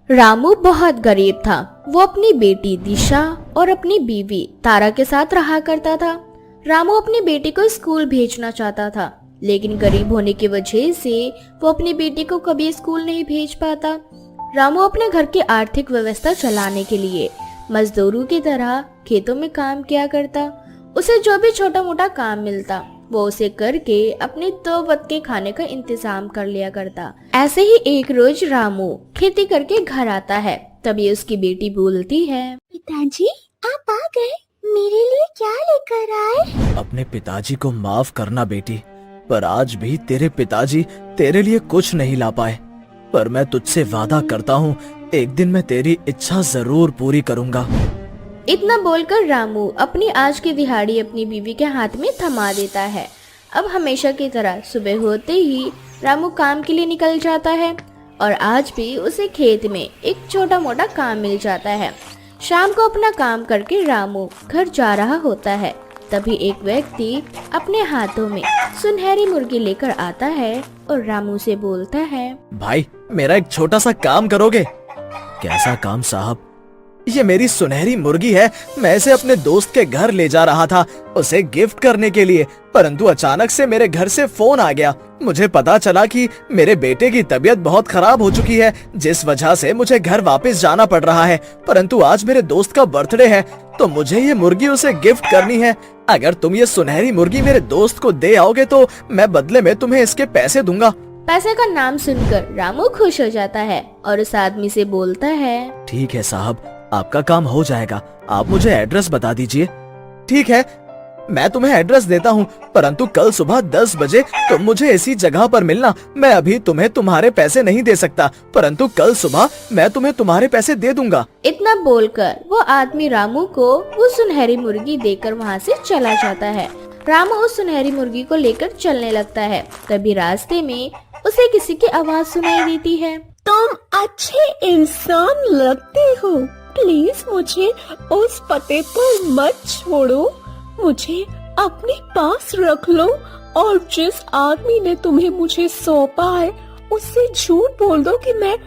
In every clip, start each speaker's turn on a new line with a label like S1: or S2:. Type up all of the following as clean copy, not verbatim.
S1: रामू बहुत गरीब था। वो अपनी बेटी दिशा और अपनी बीवी तारा के साथ रहा करता था। रामू अपनी बेटी को स्कूल भेजना चाहता था, लेकिन गरीब होने की वजह से वो अपनी बेटी को कभी स्कूल नहीं भेज पाता। रामू अपने घर की आर्थिक व्यवस्था चलाने के लिए मजदूरों की तरह खेतों में काम किया करता। उसे जो भी छोटा मोटा काम मिलता वो उसे करके अपने 2 वक्त के खाने का इंतजाम कर लिया करता। ऐसे ही एक रोज रामू खेती करके घर आता है। तभी उसकी बेटी बोलती है,
S2: पिताजी आप आ गए, मेरे लिए क्या लेकर आए?
S3: अपने पिताजी को माफ करना बेटी, पर आज भी तेरे पिताजी तेरे लिए कुछ नहीं ला पाए। पर मैं तुझसे वादा करता हूँ, एक दिन मैं तेरी इच्छा जरूर पूरी करूँगा।
S1: इतना बोलकर रामू अपनी आज की दिहाड़ी अपनी बीवी के हाथ में थमा देता है। अब हमेशा की तरह सुबह होते ही रामू काम के लिए निकल जाता है और आज भी उसे खेत में एक छोटा मोटा काम मिल जाता है। शाम को अपना काम करके रामू घर जा रहा होता है। तभी एक व्यक्ति अपने हाथों में सुनहरी मुर्गी लेकर आता है और रामू से बोलता है,
S3: भाई मेरा एक छोटा सा काम करोगे? कैसा काम साहब? ये मेरी सुनहरी मुर्गी है। मैं इसे अपने दोस्त के घर ले जा रहा था उसे गिफ्ट करने के लिए, परंतु अचानक से मेरे घर से फोन आ गया। मुझे पता चला कि मेरे बेटे की तबीयत बहुत खराब हो चुकी है, जिस वजह से मुझे घर वापस जाना पड़ रहा है। परंतु आज मेरे दोस्त का बर्थडे है, तो मुझे ये मुर्गी उसे गिफ्ट करनी है। अगर तुम ये सुनहरी मुर्गी मेरे दोस्त को दे आओगे तो मैं बदले में तुम्हें इसके पैसे दूंगा।
S1: पैसे का नाम सुनकर रामू खुश हो जाता है और उस आदमी से बोलता है,
S3: ठीक है साहब, आपका काम हो जाएगा। आप मुझे एड्रेस बता दीजिए। ठीक है, मैं तुम्हें एड्रेस देता हूँ, परंतु कल सुबह 10 बजे तुम मुझे इसी जगह पर मिलना। मैं अभी तुम्हें तुम्हारे पैसे नहीं दे सकता, परंतु कल सुबह मैं तुम्हें तुम्हारे पैसे दे दूंगा।
S1: इतना बोलकर वो आदमी रामू को वो सुनहरी मुर्गी देकर वहाँ से चला जाता है। रामू उस सुनहरी मुर्गी को लेकर चलने लगता है। तभी रास्ते में उसे किसी की आवाज सुनाई देती है,
S2: तुम अच्छे इंसान लगते हो, प्लीज मुझे उस पते पर मत छोड़ो, मुझे अपने पास रख लो और जिस आदमी ने तुम्हें मुझे सौंपा है उससे झूठ बोल दो कि मैं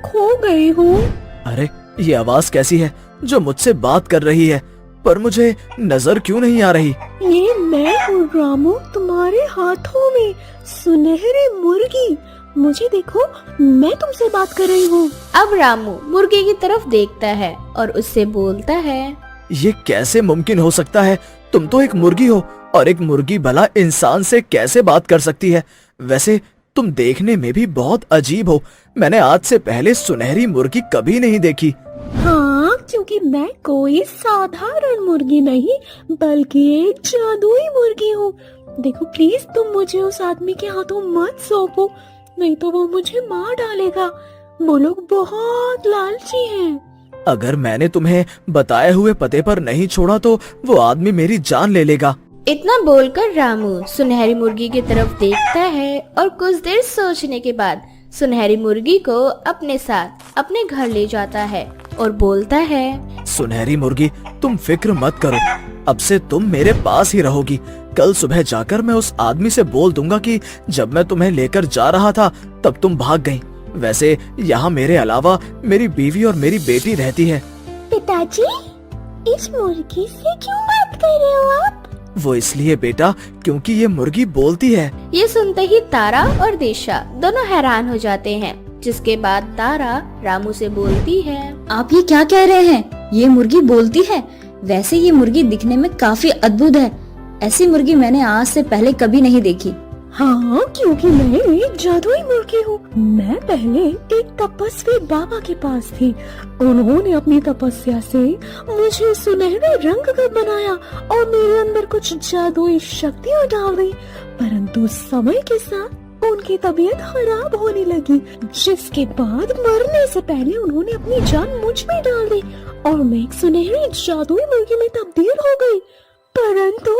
S2: खो गई हूँ।
S3: अरे ये आवाज कैसी है जो मुझसे बात कर रही है, पर मुझे नजर क्यों नहीं आ रही?
S2: ये मैं हूँ रामू, तुम्हारे हाथों में सुनहरी मुर्गी। मुझे देखो, मैं तुमसे बात कर रही हूँ।
S1: अब रामू मुर्गी की तरफ देखता है और उससे बोलता है,
S3: ये कैसे मुमकिन हो सकता है? तुम तो एक मुर्गी हो और एक मुर्गी भला इंसान से कैसे बात कर सकती है? वैसे तुम देखने में भी बहुत अजीब हो। मैंने आज से पहले सुनहरी मुर्गी कभी नहीं देखी।
S2: हाँ, क्योंकि मैं कोई साधारण मुर्गी नहीं बल्कि एक जादुई मुर्गी हूँ। देखो प्लीज तुम मुझे उस आदमी के हाथों मत सौंपो, नहीं तो वो मुझे मार डालेगा। वो लोग बहुत लालची हैं।
S3: अगर मैंने तुम्हें बताए हुए पते पर नहीं छोड़ा तो वो आदमी मेरी जान ले लेगा।
S1: इतना बोलकर रामू सुनहरी मुर्गी की तरफ देखता है और कुछ देर सोचने के बाद सुनहरी मुर्गी को अपने साथ अपने घर ले जाता है और बोलता है,
S3: सुनहरी मुर्गी तुम फिक्र मत करो, अब से तुम मेरे पास ही रहोगी। कल सुबह जाकर मैं उस आदमी से बोल दूंगा कि जब मैं तुम्हें लेकर जा रहा था तब तुम भाग गईं। वैसे यहाँ मेरे अलावा मेरी बीवी और मेरी बेटी रहती है।
S2: पिताजी, इस मुर्गी से क्यों बात कर रहे हो आप?
S3: वो इसलिए बेटा क्योंकि ये मुर्गी बोलती है।
S1: ये सुनते ही तारा और दिशा दोनों हैरान हो जाते हैं। जिसके बाद तारा रामू से बोलती है,
S4: आप ये क्या कह रहे हैं? ये मुर्गी बोलती है? वैसे ये मुर्गी दिखने में काफी अद्भुत है। ऐसी मुर्गी मैंने आज से पहले कभी नहीं देखी।
S2: हाँ, क्योंकि मैं एक जादुई मुर्गी हूँ। मैं पहले एक तपस्वी बाबा के पास थी। उन्होंने अपनी तपस्या से मुझे सुनहरे रंग का बनाया और मेरे अंदर कुछ जादुई शक्तियाँ डाल दी। परंतु समय के साथ उनकी तबीयत खराब होने लगी, जिसके बाद मरने से पहले उन्होंने अपनी जान मुझ में डाल दी और मैं एक सुनहरी जादुई मुर्गी में तब्दील हो गई। परंतु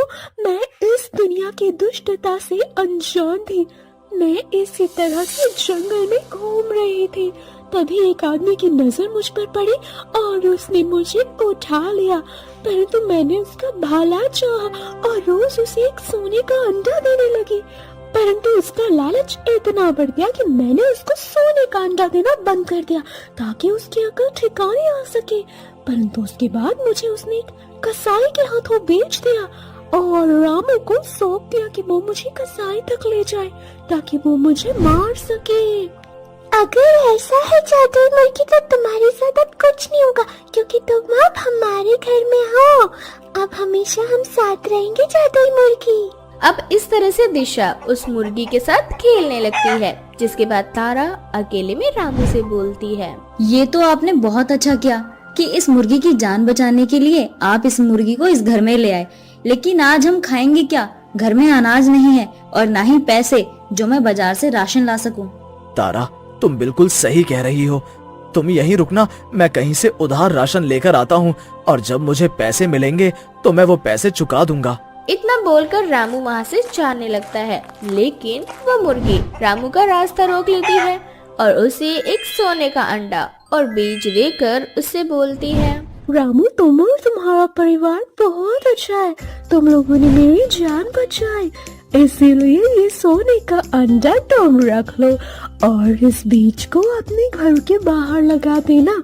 S2: मैं इस दुनिया की दुष्टता से अनजान थी। मैं इसी तरह से जंगल में घूम रही थी। तभी एक आदमी की नजर मुझ पर पड़ी और उसने मुझे उठा लिया। परंतु मैंने उसका भला चाहा और रोज उसे एक सोने का अंडा देने लगी। परंतु उसका लालच इतना बढ़ गया कि मैंने उसको सोने का अंडा देना बंद कर दिया ताकि उसकी अकल ठिकाने आ सके। परंतु उसके बाद मुझे उसने एक कसाई के हाथों बेच दिया और रामू को सौंप दिया कि वो मुझे कसाई तक ले जाए ताकि वो मुझे मार सके। अगर ऐसा है जादुई मुर्गी तो तुम्हारे साथ अब कुछ नहीं होगा, क्योंकि तुम अब हमारे घर में हो। अब हमेशा हम साथ रहेंगे जादुई मुर्गी।
S1: अब इस तरह से दिशा उस मुर्गी के साथ खेलने लगती है, जिसके बाद तारा अकेले में रामू से बोलती है,
S4: ये तो आपने बहुत अच्छा किया कि इस मुर्गी की जान बचाने के लिए आप इस मुर्गी को इस घर में ले आए। लेकिन आज हम खाएंगे क्या? घर में अनाज नहीं है और ना ही पैसे जो मैं बाजार से राशन ला सकूं।
S3: तारा, तुम बिल्कुल सही कह रही हो। तुम यहीं रुकना, मैं कहीं से उधार राशन लेकर आता हूँ और जब मुझे पैसे मिलेंगे तो मैं वो पैसे चुका दूंगा।
S1: इतना बोलकर रामू वहाँ से जाने लगता है, लेकिन वो मुर्गी रामू का रास्ता रोक लेती है और उसे एक सोने का अंडा और बीज देकर उससे बोलती है,
S2: रामू, तुम और तुम्हारा परिवार बहुत अच्छा है। तुम लोगों ने मेरी जान बचाई, इसीलिए ये सोने का अंडा तुम रख लो और इस बीज को अपने घर के बाहर लगा देना।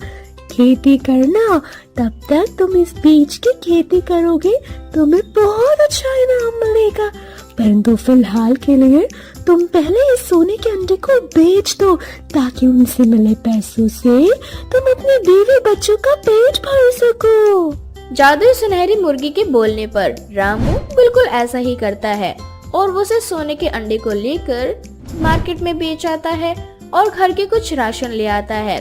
S2: खेती करना, तब तक तुम इस बीज की खेती करोगे तुम्हें बहुत अच्छा इनाम मिलेगा। परंतु फिलहाल के लिए तुम पहले इस सोने के अंडे को बेच दो ताकि उनसे मिले पैसों से तुम अपने बीवी बच्चों का पेट भर सको।
S1: जादुई सुनहरी मुर्गी के बोलने पर रामू बिल्कुल ऐसा ही करता है और वो उसे सोने के अंडे को लेकर मार्केट में बेच आता है और घर के कुछ राशन ले आता है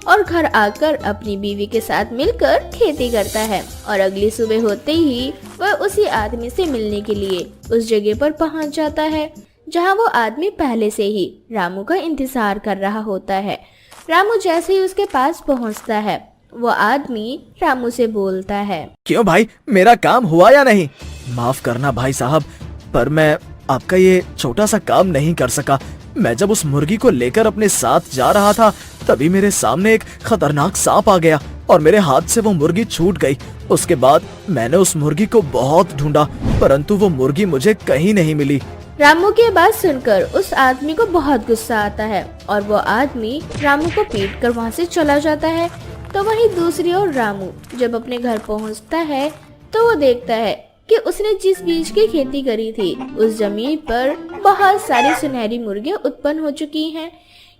S1: और घर आकर अपनी बीवी के साथ मिलकर खेती करता है। और अगली सुबह होते ही वह उसी आदमी से मिलने के लिए उस जगह पर पहुंच जाता है जहां वो आदमी पहले से ही रामू का इंतजार कर रहा होता है। रामू जैसे ही उसके पास पहुंचता है, वो आदमी रामू से बोलता है,
S3: क्यों भाई, मेरा काम हुआ या नहीं? माफ करना भाई साहब, पर मैं आपका ये छोटा सा काम नहीं कर सका। मैं जब उस मुर्गी को लेकर अपने साथ जा रहा था तभी मेरे सामने एक खतरनाक सांप आ गया और मेरे हाथ से वो मुर्गी छूट गई। उसके बाद मैंने उस मुर्गी को बहुत ढूंढा, परंतु वो मुर्गी मुझे कहीं नहीं मिली।
S1: रामू की बात सुनकर उस आदमी को बहुत गुस्सा आता है और वो आदमी रामू को पीट कर वहाँ से चला जाता है। तो वहीं दूसरी ओर रामू जब अपने घर पहुँचता है तो वो देखता है कि उसने जिस बीज की खेती करी थी उस जमीन पर बहुत सारी सुनहरी मुर्गियां उत्पन्न हो चुकी हैं।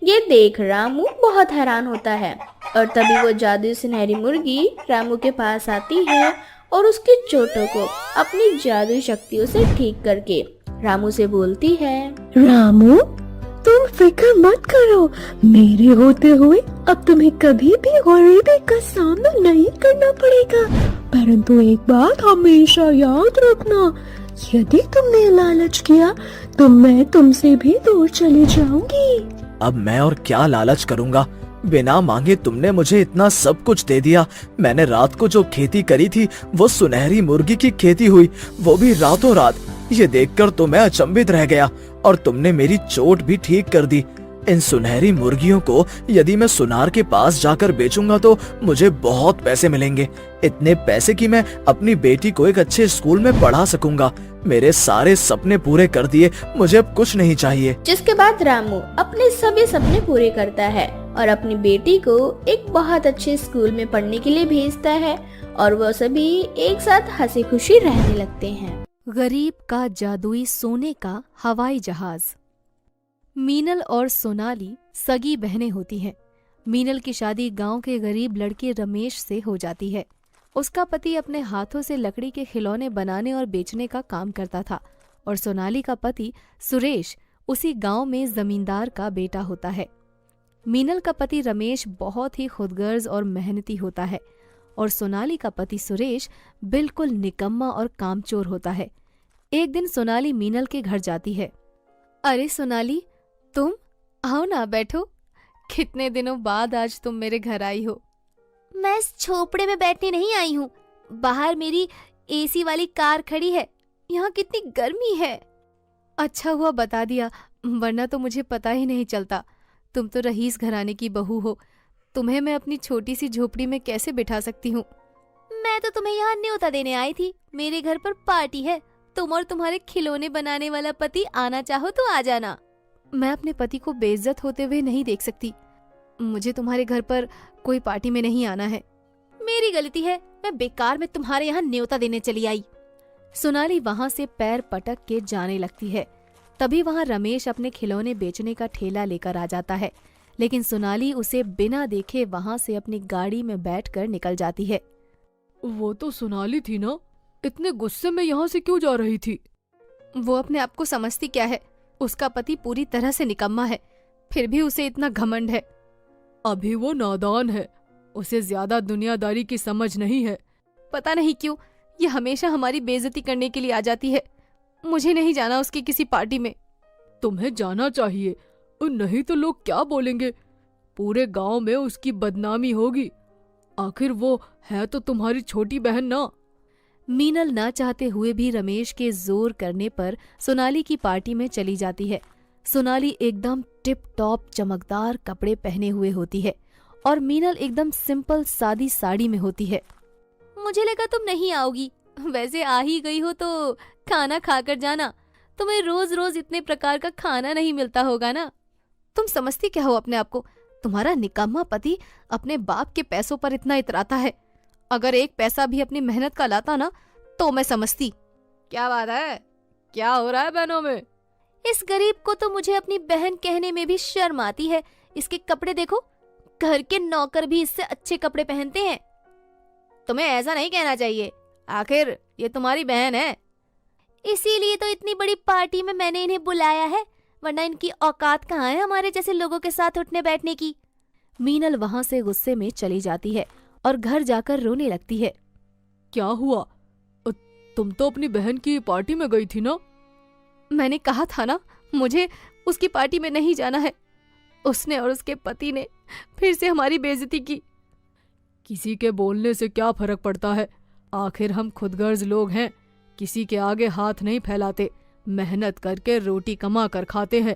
S1: ये देख रामू बहुत हैरान होता है और तभी वो जादुई सुनहरी मुर्गी रामू के पास आती है और उसकी चोटों को अपनी जादुई शक्तियों से ठीक करके रामू से बोलती है,
S2: रामू, तुम फिक्र मत करो, मेरे होते हुए अब तुम्हें कभी भी गरीबी का सामना नहीं करना पड़ेगा। परंतु एक बात हमेशा याद रखना, यदि तुमने लालच किया तो मैं तुमसे भी दूर चली जाऊंगी।
S3: अब मैं और क्या लालच करूंगा? बिना मांगे तुमने मुझे इतना सब कुछ दे दिया। मैंने रात को जो खेती करी थी वो सुनहरी मुर्गी की खेती हुई, वो भी रातों रात। ये देखकर तो मैं अचंभित रह गया और तुमने मेरी चोट भी ठीक कर दी। इन सुनहरी मुर्गियों को यदि मैं सुनार के पास जाकर बेचूंगा तो मुझे बहुत पैसे मिलेंगे, इतने पैसे कि मैं अपनी बेटी को एक अच्छे स्कूल में पढ़ा सकूंगा। मेरे सारे सपने पूरे कर दिए, मुझे अब कुछ नहीं चाहिए।
S1: जिसके बाद रामू अपने सभी सपने पूरे करता है और अपनी बेटी को एक बहुत अच्छे स्कूल में पढ़ने के लिए भेजता है और वो सभी एक साथ हंसी खुशी रहने लगते हैं।
S5: गरीब का जादुई सोने का हवाई जहाज। मीनल और सोनाली सगी बहनें होती हैं। मीनल की शादी गांव के गरीब लड़के रमेश से हो जाती है। उसका पति अपने हाथों से लकड़ी के खिलौने बनाने और बेचने का काम करता था और सोनाली का पति सुरेश उसी गांव में जमींदार का बेटा होता है। मीनल का पति रमेश बहुत ही खुदगर्ज और मेहनती होता है और सोनाली का पति सुरेश बिल्कुल निकम्मा और कामचोर होता है। एक दिन सोनाली मीनल के घर जाती है। अरे सोनाली, तुम आओ ना, बैठो। कितने दिनों बाद आज तुम मेरे घर आई हो।
S6: मैं इस झोपड़े में बैठने नहीं आई हूँ, बाहर मेरी एसी वाली कार खड़ी है, यहाँ कितनी गर्मी है।
S5: अच्छा हुआ बता दिया, वरना तो मुझे पता ही नहीं चलता। तुम तो रईस घराने की बहू हो, तुम्हें मैं अपनी छोटी सी झोपड़ी में कैसे बिठा सकती हूँ।
S6: मैं तो तुम्हें यहाँ न्योता देने आई थी, मेरे घर पर पार्टी है, तुम और तुम्हारे खिलौने बनाने वाला पति आना चाहो तो आ जाना।
S5: मैं अपने पति को बेइज्जत होते हुए नहीं देख सकती। मुझे तुम्हारे घर पर कोई पार्टी में नहीं आना है।
S6: मेरी गलती है, मैं बेकार में तुम्हारे यहाँ न्योता देने चली आई।
S5: सोनाली वहां से पैर पटक के जाने लगती है। तभी वहां रमेश अपने खिलौने बेचने का ठेला लेकर आ जाता है, लेकिन सोनाली उसे बिना देखे वहां से अपनी गाड़ी में बैठकर निकल जाती है।
S7: वो तो सोनाली थी ना, इतने गुस्से में यहाँ से क्यों जा रही थी?
S5: वो अपने आप को समझती क्या है? उसका पति पूरी तरह से निकम्मा है, फिर भी उसे इतना घमंड है।
S7: अभी वो नादान है, उसे ज्यादा दुनियादारी की समझ नहीं है।
S5: पता नहीं क्यों ये हमेशा हमारी बेइज्जती करने के लिए आ जाती है। मुझे नहीं जाना उसकी किसी पार्टी में।
S7: तुम्हें जाना चाहिए, और नहीं तो लोग क्या बोलेंगे? पूरे गांव में उसकी बदनामी होगी। आखिर वो है तो तुम्हारी छोटी बहन ना।
S5: मीनल ना चाहते हुए भी रमेश के जोर करने पर सोनाली की पार्टी में चली जाती है। सोनाली एकदम टिप टॉप चमकदार कपड़े पहने हुए होती है और मीनल एकदम सिंपल सादी साड़ी में होती है।
S6: मुझे लगा तुम नहीं आओगी, वैसे आ ही गई हो तो खाना खाकर जाना। तुम्हें रोज रोज इतने प्रकार का खाना नहीं मिलता होगा ना।
S5: तुम समझती क्या हो अपने आप को? तुम्हारा निकम्मा पति अपने बाप के पैसों पर इतना इतराता है। अगर एक पैसा भी अपनी मेहनत का लाता ना तो मैं समझती।
S7: क्या बात है? क्या हो रहा है बहनों में?
S6: इस गरीब को तो मुझे अपनी बहन कहने में भी शर्म आती है। इसके कपड़े देखो, घर के नौकर भी इससे अच्छे कपड़े पहनते हैं।
S7: तुम्हें ऐसा नहीं कहना चाहिए, आखिर ये तुम्हारी बहन है।
S6: इसीलिए तो इतनी बड़ी पार्टी में मैंने इन्हें बुलाया है, वरना इनकी औकात कहाँ है हमारे जैसे लोगों के साथ उठने बैठने की।
S5: मीनल वहां से गुस्से में चली जाती है और घर जाकर रोने लगती है।
S7: क्या हुआ? तुम तो अपनी बहन की पार्टी में गई थी ना?
S5: मैंने कहा था ना, मुझे उसकी पार्टी में नहीं जाना है। उसने और उसके पति ने फिर से हमारी बेइज्जती की।
S7: किसी के बोलने से क्या फर्क पड़ता है? आखिर हम खुदगर्ज लोग हैं, किसी के आगे हाथ नहीं फैलाते, मेहनत करके रोटी कमा कर खाते हैं।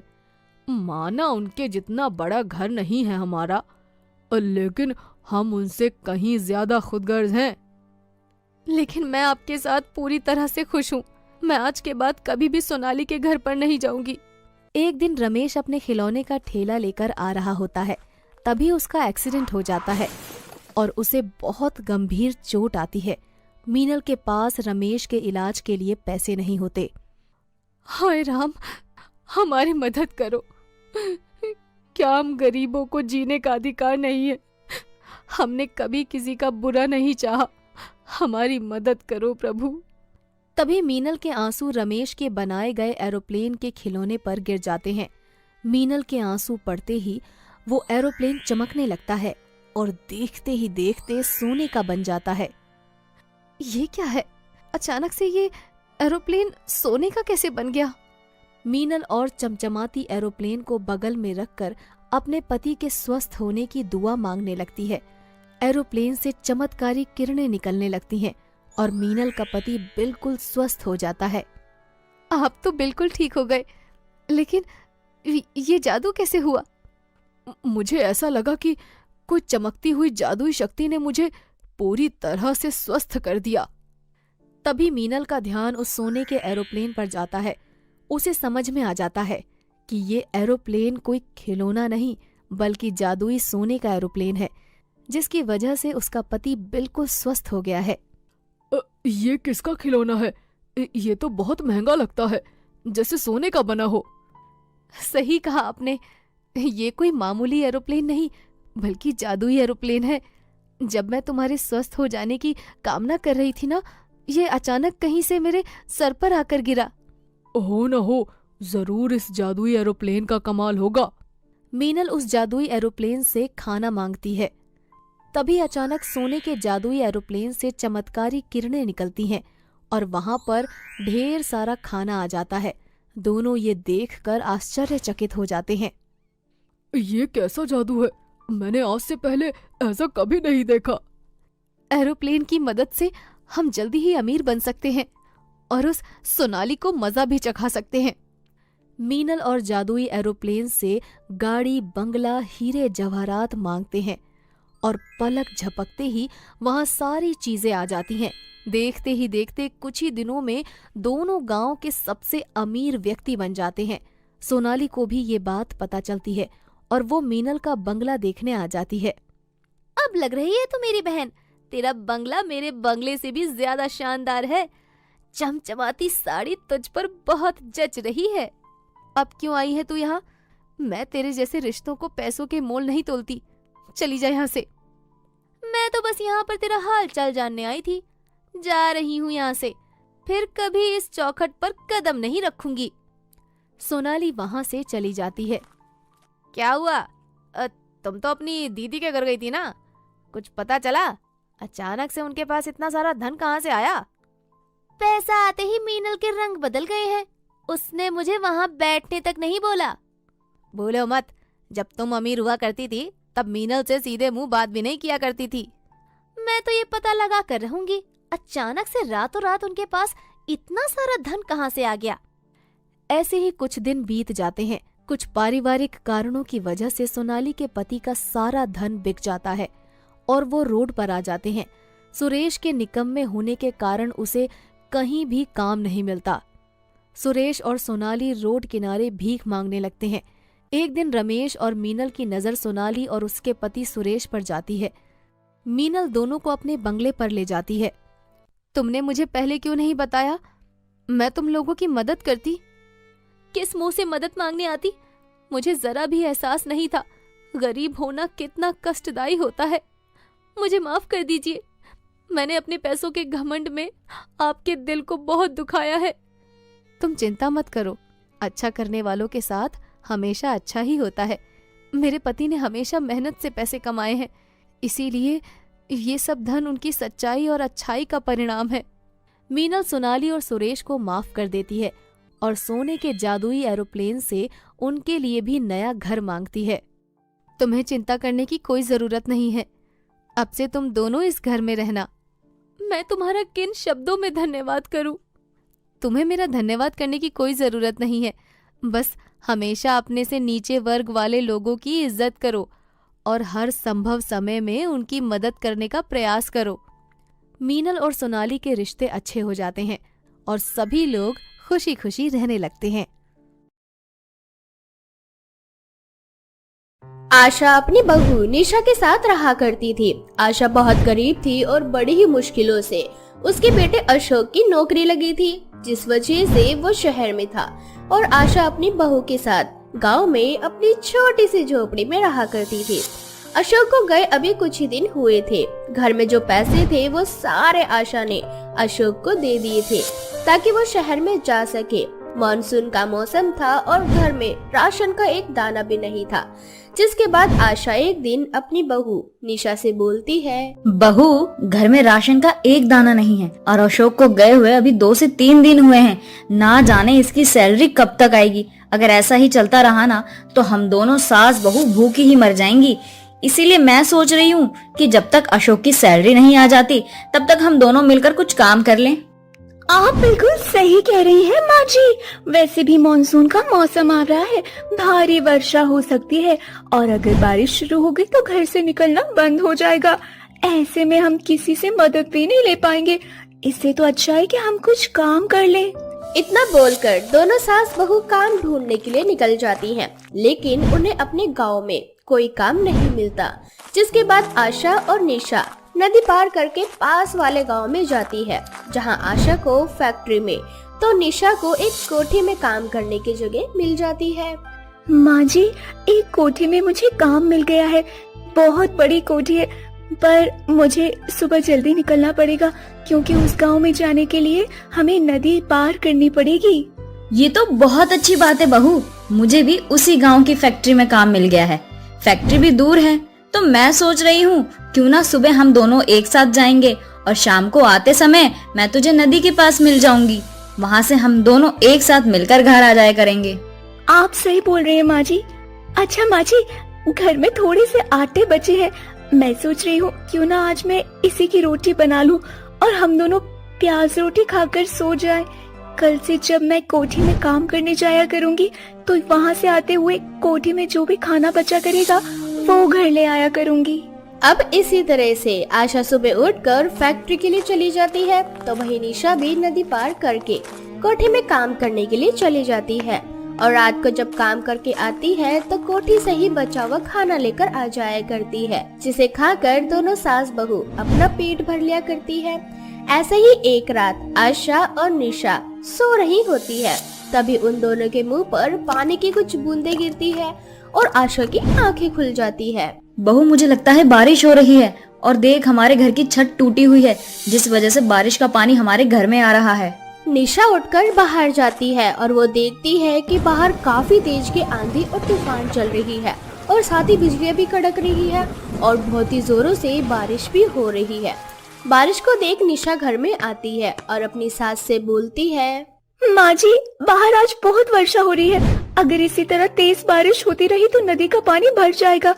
S7: माना उनके जितना बड़ा घर नहीं है हमारा, लेकिन हम उनसे कहीं ज्यादा खुदगर्ज हैं।
S5: लेकिन मैं आपके साथ पूरी तरह से खुश हूँ। मैं आज के बाद कभी भी सोनाली के घर पर नहीं जाऊंगी। एक दिन रमेश अपने खिलौने का ठेला लेकर आ रहा होता है, तभी उसका एक्सीडेंट हो जाता है और उसे बहुत गंभीर चोट आती है। मीनल के पास रमेश के इलाज के लिए पैसे नहीं होते। हाय राम, हमारी मदद करो। क्या हम गरीबों को जीने का अधिकार नहीं है? हमने कभी किसी का बुरा नहीं चाहा, हमारी मदद करो प्रभु। तभी मीनल के आंसू रमेश के बनाए गए एरोप्लेन के खिलौने पर गिर जाते हैं। मीनल के आंसू पड़ते ही वो एरोप्लेन चमकने लगता है और देखते ही देखते सोने का बन जाता है। ये क्या है? अचानक से ये एरोप्लेन सोने का कैसे बन गया? मीनल और चमचमाती एरोप्लेन को बगल में रखकर अपने पति के स्वस्थ होने की दुआ मांगने लगती है। एरोप्लेन से चमत्कारी किरणें निकलने लगती हैं और मीनल का पति बिल्कुल स्वस्थ हो जाता है। आप तो बिल्कुल ठीक हो गए, लेकिन ये जादू कैसे हुआ?
S7: मुझे ऐसा लगा कि कोई चमकती हुई जादुई शक्ति ने मुझे पूरी तरह से स्वस्थ कर दिया।
S5: तभी मीनल का ध्यान उस सोने के एरोप्लेन पर जाता है। उसे समझ में आ जाता है कि ये एरोप्लेन कोई खिलौना नहीं बल्कि जादुई सोने का एरोप्लेन है, जिसकी वजह से उसका पति बिल्कुल स्वस्थ हो गया है।
S7: ये किसका खिलौना है? ये तो बहुत महंगा लगता है, जैसे सोने का बना हो।
S5: सही कहा आपने, ये कोई मामूली एरोप्लेन नहीं बल्कि जादुई एरोप्लेन है। जब मैं तुम्हारे स्वस्थ हो जाने की कामना कर रही थी ना, ये अचानक कहीं से मेरे सर पर आकर गिरा।
S7: हो न हो, जरूर इस जादुई एरोप्लेन का कमाल होगा।
S5: मीनल उस जादुई एरोप्लेन से खाना मांगती है। तभी अचानक सोने के जादुई एरोप्लेन से चमत्कारी किरणें निकलती हैं और वहां पर ढेर सारा खाना आ जाता है। दोनों ये देखकर आश्चर्यचकित हो जाते हैं।
S7: ये कैसा जादू है? मैंने आज से पहले ऐसा कभी नहीं देखा।
S5: एरोप्लेन की मदद से हम जल्दी ही अमीर बन सकते हैं और उस सोनाली को मजा भी चखा सकते हैं। मीनल और जादुई एरोप्लेन से गाड़ी, बंगला, हीरे जवाहरात मांगते हैं और पलक झपकते ही वहां सारी चीजें आ जाती हैं। देखते ही देखते कुछ ही दिनों में दोनों गांव के सबसे अमीर व्यक्ति बन जाते हैं। सोनाली को भी ये बात पता चलती है और वो मीनल का बंगला देखने आ जाती है।
S6: अब लग रही है तो मेरी बहन, तेरा बंगला मेरे बंगले से भी ज्यादा शानदार है। चमचमाती साड़ी तुझ पर बहुत जच रही है।
S5: अब क्यों आई है तू यहाँ? मैं तेरे जैसे रिश्तों को पैसों के मोल नहीं तोलती। चली जा यहाँ से।
S6: मैं तो बस यहाँ पर तेरा हाल चाल जानने आई थी। जा रही हूँ यहाँ से, फिर कभी इस चौखट पर कदम नहीं रखूंगी।
S5: सोनाली वहां से चली जाती है।
S6: क्या हुआ? तुम तो अपनी दीदी के घर गई थी ना, कुछ पता चला? अचानक से उनके पास इतना सारा धन कहाँ से आया? पैसा आते ही मीनल के रंग बदल गए हैं। उसने मुझे वहां बैठने तक नहीं बोला।
S5: बोलो मत। जब तुम अमीर हुआ करती थी तब मीनल से सीधे मुंह बात भी नहीं किया करती थी।
S6: मैं तो ये पता लगा कर रहूंगी, अचानक से रातों रात उनके पास इतना सारा धन कहाँ से आ गया।
S5: ऐसे ही कुछ दिन बीत जाते हैं। कुछ पारिवारिक कारणों की वजह से सोनाली के पति का सारा धन बिक जाता है और वो रोड पर आ जाते हैं। सुरेश के निकम्मे होने के कारण उसे कहीं भी काम नहीं मिलता। सुरेश और सोनाली रोड किनारे भीख मांगने लगते हैं। एक दिन रमेश और मीनल की नजर सोनाली और उसके पति सुरेश पर जाती है। मीनल दोनों को अपने बंगले पर ले जाती है। तुमने मुझे पहले क्यों नहीं बताया? मैं तुम लोगों की मदद करती।
S6: किस मुंह से मदद मांगने आती? मुझे जरा भी एहसास नहीं था गरीब होना कितना कष्टदायी होता है। मुझे माफ कर दीजिए। मैंने अपने पैसों के घमंड में आपके दिल को बहुत दुखाया है।
S5: तुम चिंता मत करो, अच्छा करने वालों के साथ हमेशा अच्छा ही होता है। मेरे पति ने हमेशा मेहनत से पैसे कमाए हैं, इसीलिए ये सब धन उनकी सच्चाई और अच्छाई का परिणाम है। मीनल सोनाली और सुरेश को माफ कर देती है और सोने के जादुई एरोप्लेन से उनके लिए भी नया घर मांगती है। तुम्हें चिंता करने की कोई जरूरत नहीं है। अब से तुम दोनों इस घर में रहना।
S6: मैं तुम्हारा किन शब्दों में धन्यवाद करूं?
S5: तुम्हें मेरा धन्यवाद करने की कोई जरूरत नहीं है। बस हमेशा अपने से नीचे वर्ग वाले लोगों की इज्जत करो और हर संभव समय में उनकी मदद करने का प्रयास करो। मीनल और सोनाली के रिश्ते अच्छे हो जाते हैं और सभी लोग खुशी खुशी रहने लगते हैं।
S1: आशा अपनी बहू निशा के साथ रहा करती थी। आशा बहुत गरीब थी और बड़ी ही मुश्किलों से उसके बेटे अशोक की नौकरी लगी थी, जिस वजह से वो शहर में था और आशा अपनी बहू के साथ गांव में अपनी छोटी सी झोपड़ी में रहा करती थी। अशोक को गए अभी कुछ ही दिन हुए थे। घर में जो पैसे थे वो सारे आशा ने अशोक को दे दिए थे ताकि वो शहर में जा सके। मानसून का मौसम था और घर में राशन का एक दाना भी नहीं था, जिसके बाद आशा एक दिन अपनी बहू निशा से बोलती है,
S4: बहू, घर में राशन का एक दाना नहीं है और अशोक को गए हुए अभी 2 से 3 दिन हुए हैं। ना जाने इसकी सैलरी कब तक आएगी। अगर ऐसा ही चलता रहा ना तो हम दोनों सास बहू भूखी ही मर जाएंगी। इसीलिए मैं सोच रही हूँ कि जब तक अशोक की सैलरी नहीं आ जाती तब तक हम दोनों मिलकर कुछ काम कर लें।
S2: आप बिल्कुल सही कह रही हैं माँ जी। वैसे भी मानसून का मौसम आ रहा है, भारी वर्षा हो सकती है और अगर बारिश शुरू हो गई तो घर से निकलना बंद हो जाएगा। ऐसे में हम किसी से मदद भी नहीं ले पाएंगे। इससे तो अच्छा है कि हम कुछ काम कर लें।
S1: इतना बोलकर दोनों सास बहू काम ढूंढने के लिए निकल जाती हैं, लेकिन उन्हें अपने गांव में कोई काम नहीं मिलता। जिसके बाद आशा और निशा नदी पार करके पास वाले गांव में जाती है, जहां आशा को फैक्ट्री में तो निशा को एक कोठी में काम करने की जगह मिल जाती है।
S2: माँ जी, एक कोठी में मुझे काम मिल गया है। बहुत बड़ी कोठी है, पर मुझे सुबह जल्दी निकलना पड़ेगा क्योंकि उस गांव में जाने के लिए हमें नदी पार करनी पड़ेगी।
S4: ये तो बहुत अच्छी बात है बहू। मुझे भी उसी गांव की फैक्ट्री में काम मिल गया है। फैक्ट्री भी दूर है तो मैं सोच रही हूँ क्यों ना सुबह हम दोनों एक साथ जाएंगे और शाम को आते समय मैं तुझे नदी के पास मिल जाऊंगी। वहाँ से हम दोनों एक साथ मिलकर घर आ जाया करेंगे।
S2: आप सही बोल रहे हैं माँ जी। अच्छा माँ जी, घर में थोड़े से आटे बचे हैं। मैं सोच रही हूँ क्यों ना आज मैं इसी की रोटी बना लूँ और हम दोनों प्याज रोटी खाकर सो जाएं। कल से जब मैं कोठी में काम करने जाया करूँगी तो वहाँ से आते हुए कोठी में जो भी खाना बचा करेगा वो घर ले आया करूँगी।
S1: अब इसी तरह से आशा सुबह उठकर फैक्ट्री के लिए चली जाती है, तो वहीं निशा भी नदी पार करके कोठी में काम करने के लिए चली जाती है। और रात को जब काम करके आती है तो कोठी से ही बचा हुआ खाना लेकर आ जाया करती है, जिसे खाकर दोनों सास बहू अपना पेट भर लिया करती है। ऐसे ही एक रात आशा और निशा सो रही होती है, तभी उन दोनों के मुंह पर पानी की कुछ बूंदें गिरती है और आशा की आंखें खुल जाती है।
S4: बहू, मुझे लगता है बारिश हो रही है, और देख हमारे घर की छत टूटी हुई है, जिस वजह से बारिश का पानी हमारे घर में आ रहा है।
S1: निशा उठकर बाहर जाती है और वो देखती है कि बाहर काफी तेज की आंधी और तूफान चल रही है और साथ ही बिजलियां भी कड़क रही है और बहुत ही जोरों से बारिश भी हो रही है। बारिश को देख निशा घर में आती है और अपनी सास से बोलती है,
S2: माँ जी, बाहर आज बहुत वर्षा हो रही है। अगर इसी तरह तेज बारिश होती रही तो नदी का पानी भर जाएगा,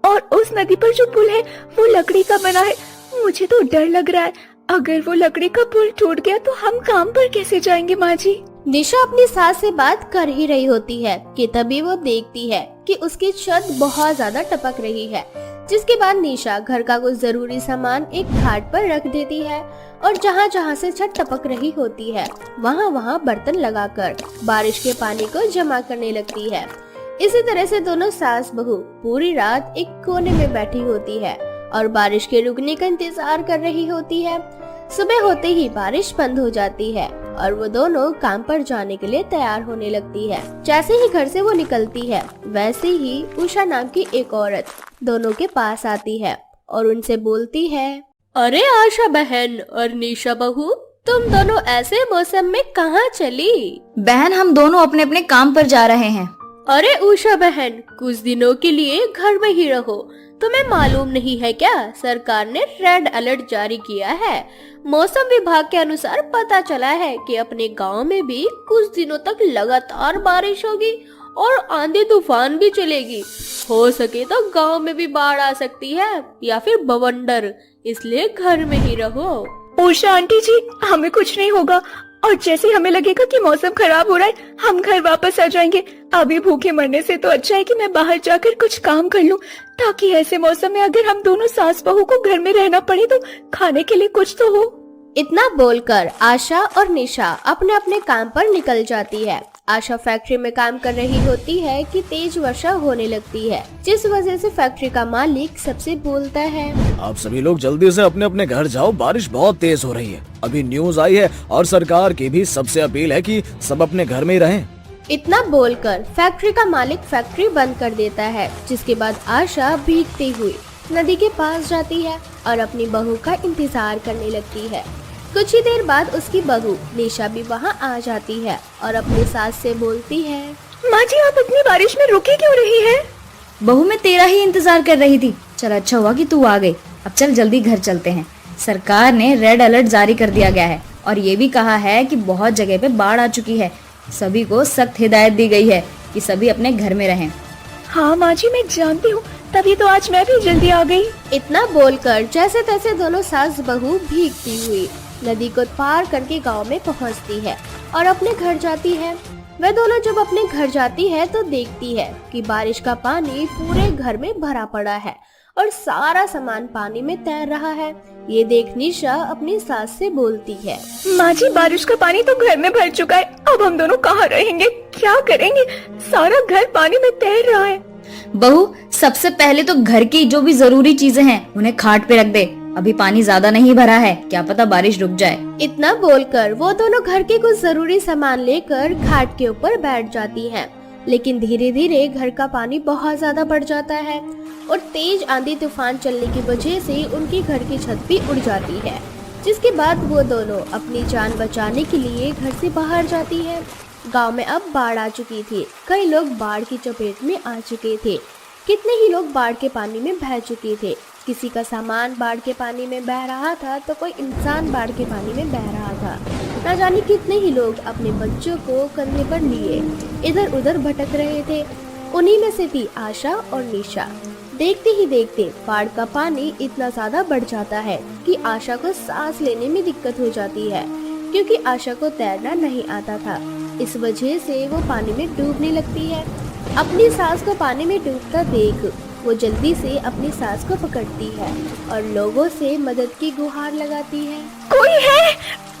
S2: और उस नदी पर जो पुल है वो लकड़ी का बना है। मुझे तो डर लग रहा है, अगर वो लकड़ी का पुल टूट गया तो हम काम पर कैसे जाएंगे माँ जी।
S1: निशा अपनी सास से बात कर ही रही होती है कि तभी वो देखती है कि उसकी छत बहुत ज्यादा टपक रही है, जिसके बाद निशा घर का कुछ जरूरी सामान एक घाट पर रख देती है और जहाँ जहाँ से छत टपक रही होती है वहाँ वहाँ बर्तन लगाकर बारिश के पानी को जमा करने लगती है। इसी तरह से दोनों सास बहू पूरी रात एक कोने में बैठी होती है और बारिश के रुकने का इंतजार कर रही होती है। सुबह होते ही बारिश बंद हो जाती है और वो दोनों काम पर जाने के लिए तैयार होने लगती है। जैसे ही घर से वो निकलती है, वैसे ही उषा नाम की एक औरत दोनों के पास आती है और उनसे बोलती है, अरे आशा बहन और निशा बहू, तुम दोनों ऐसे मौसम में कहाँ चली?
S4: बहन, हम दोनों अपने अपने काम पर जा रहे हैं।
S1: अरे उषा बहन, कुछ दिनों के लिए घर में ही रहो। तुम्हें मालूम नहीं है क्या, सरकार ने रेड अलर्ट जारी किया है। मौसम विभाग के अनुसार पता चला है कि अपने गांव में भी कुछ दिनों तक लगातार बारिश होगी और आंधी तूफान भी चलेगी। हो सके तो गांव में भी बाढ़ आ सकती है या फिर बवंडर, इसलिए घर में ही रहो।
S2: उषा आंटी जी, हमें कुछ नहीं होगा, और जैसे हमें लगेगा कि मौसम खराब हो रहा है, हम घर वापस आ जाएंगे। अभी भूखे मरने से तो अच्छा है कि मैं बाहर जाकर कुछ काम कर लूं, ताकि ऐसे मौसम में अगर हम दोनों सास बहू को घर में रहना पड़े तो खाने के लिए कुछ तो हो।
S1: इतना बोलकर आशा और निशा अपने अपने काम पर निकल जाती है। आशा फैक्ट्री में काम कर रही होती है कि तेज वर्षा होने लगती है, जिस वजह से फैक्ट्री का मालिक सबसे बोलता है,
S3: आप सभी लोग जल्दी से अपने अपने घर जाओ, बारिश बहुत तेज हो रही है। अभी न्यूज आई है और सरकार की भी सबसे अपील है कि सब अपने घर में ही रहें।
S1: इतना बोलकर फैक्ट्री का मालिक फैक्ट्री बंद कर देता है, जिसके बाद आशा भीगती हुई नदी के पास जाती है और अपनी बहू का इंतजार करने लगती है। कुछ ही देर बाद उसकी बहू निशा भी वहाँ आ जाती है और अपनी सास से बोलती है,
S2: माँ जी, आप इतनी बारिश में रुकी क्यों रही है?
S4: बहू, मैं तेरा ही इंतजार कर रही थी। चल, अच्छा हुआ कि तू आ गई। अब चल जल्दी घर चलते हैं। सरकार ने रेड अलर्ट जारी कर दिया गया है और ये भी कहा है कि बहुत जगह पे बाढ़ आ चुकी है। सभी को सख्त हिदायत दी गई है कि सभी अपने घर में रहें।
S2: हाँ माँ जी, मैं जानती हूँ, तभी तो आज मैं भी जल्दी आ गई।
S1: इतना बोलकर जैसे तैसे दोनों सास बहू भीगती हुई नदी को पार करके गांव में पहुंचती है और अपने घर जाती है। वे दोनों जब अपने घर जाती है तो देखती है कि बारिश का पानी पूरे घर में भरा पड़ा है और सारा सामान पानी में तैर रहा है। ये देख निशा अपनी सास से बोलती है,
S2: माँ जी, बारिश का पानी तो घर में भर चुका है, अब हम दोनों कहाँ रहेंगे, क्या करेंगे? सारा घर पानी में तैर रहा है।
S4: बहू, सबसे पहले तो घर की जो भी जरूरी चीजें हैं उन्हें खाट पे रख दे। अभी पानी ज्यादा नहीं भरा है, क्या पता बारिश रुक जाए।
S1: इतना बोलकर वो दोनों घर के कुछ जरूरी सामान लेकर घाट के ऊपर बैठ जाती हैं। लेकिन धीरे धीरे घर का पानी बहुत ज्यादा बढ़ जाता है और तेज आंधी तूफान चलने की वजह से उनकी घर की छत भी उड़ जाती है, जिसके बाद वो दोनों अपनी जान बचाने के लिए घर से बाहर जाती है। गांव में अब बाढ़ आ चुकी थी, कई लोग बाढ़ की चपेट में आ चुके थे, कितने ही लोग बाढ़ के पानी में बह चुके थे। किसी का सामान बाढ़ के पानी में बह रहा था तो कोई इंसान बाढ़ के पानी में बह रहा था। न जाने कितने ही लोग अपने बच्चों को कंधे पर लिए इधर उधर भटक रहे थे। उन्हीं में से थी आशा और निशा। देखते ही देखते बाढ़ का पानी इतना ज्यादा बढ़ जाता है कि आशा को सांस लेने में दिक्कत हो जाती है, क्योंकि आशा को तैरना नहीं आता था। इस वजह से वो पानी में डूबने लगती है। अपनी सास को पानी में डूबता देख वो जल्दी से अपनी सांस को पकड़ती है और लोगों से मदद की गुहार लगाती है।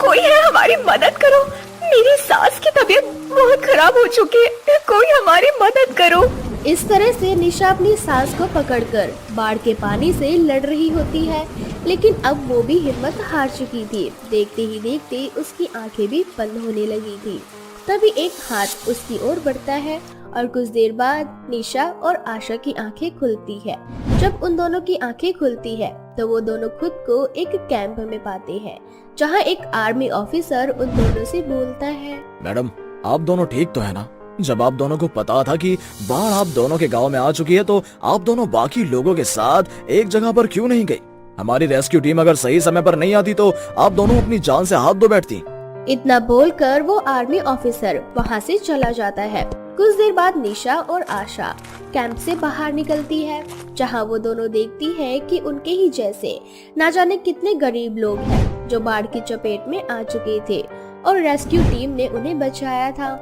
S2: कोई है, हमारी मदद करो। मेरी सास की तबीयत बहुत खराब हो चुकी है, कोई हमारी मदद करो।
S1: इस तरह से निशा अपनी सांस को पकड़कर बाढ़ के पानी से लड़ रही होती है, लेकिन अब वो भी हिम्मत हार चुकी थी। देखते ही देखते उसकी आंखें भी बंद होने लगी थी। तभी एक हाथ उसकी ओर बढ़ता है और कुछ देर बाद निशा और आशा की आंखें खुलती है। जब उन दोनों की आंखें खुलती है तो वो दोनों खुद को एक कैंप में पाते हैं, जहां एक आर्मी ऑफिसर उन दोनों से बोलता है,
S3: मैडम, आप दोनों ठीक तो है ना? जब आप दोनों को पता था कि बाढ़ आप दोनों के गांव में आ चुकी है, तो आप दोनों बाकी लोगों के साथ एक जगह पर क्यों नहीं गई? हमारी रेस्क्यू टीम अगर सही समय पर नहीं आती तो आप दोनों अपनी जान से हाथ धो बैठती।
S1: इतना बोलकर वो आर्मी ऑफिसर वहाँ से चला जाता है। कुछ देर बाद निशा और आशा कैंप से बाहर निकलती है, जहाँ वो दोनों देखती है कि उनके ही जैसे ना जाने कितने गरीब लोग हैं जो बाढ़ की चपेट में आ चुके थे और रेस्क्यू टीम ने उन्हें बचाया था।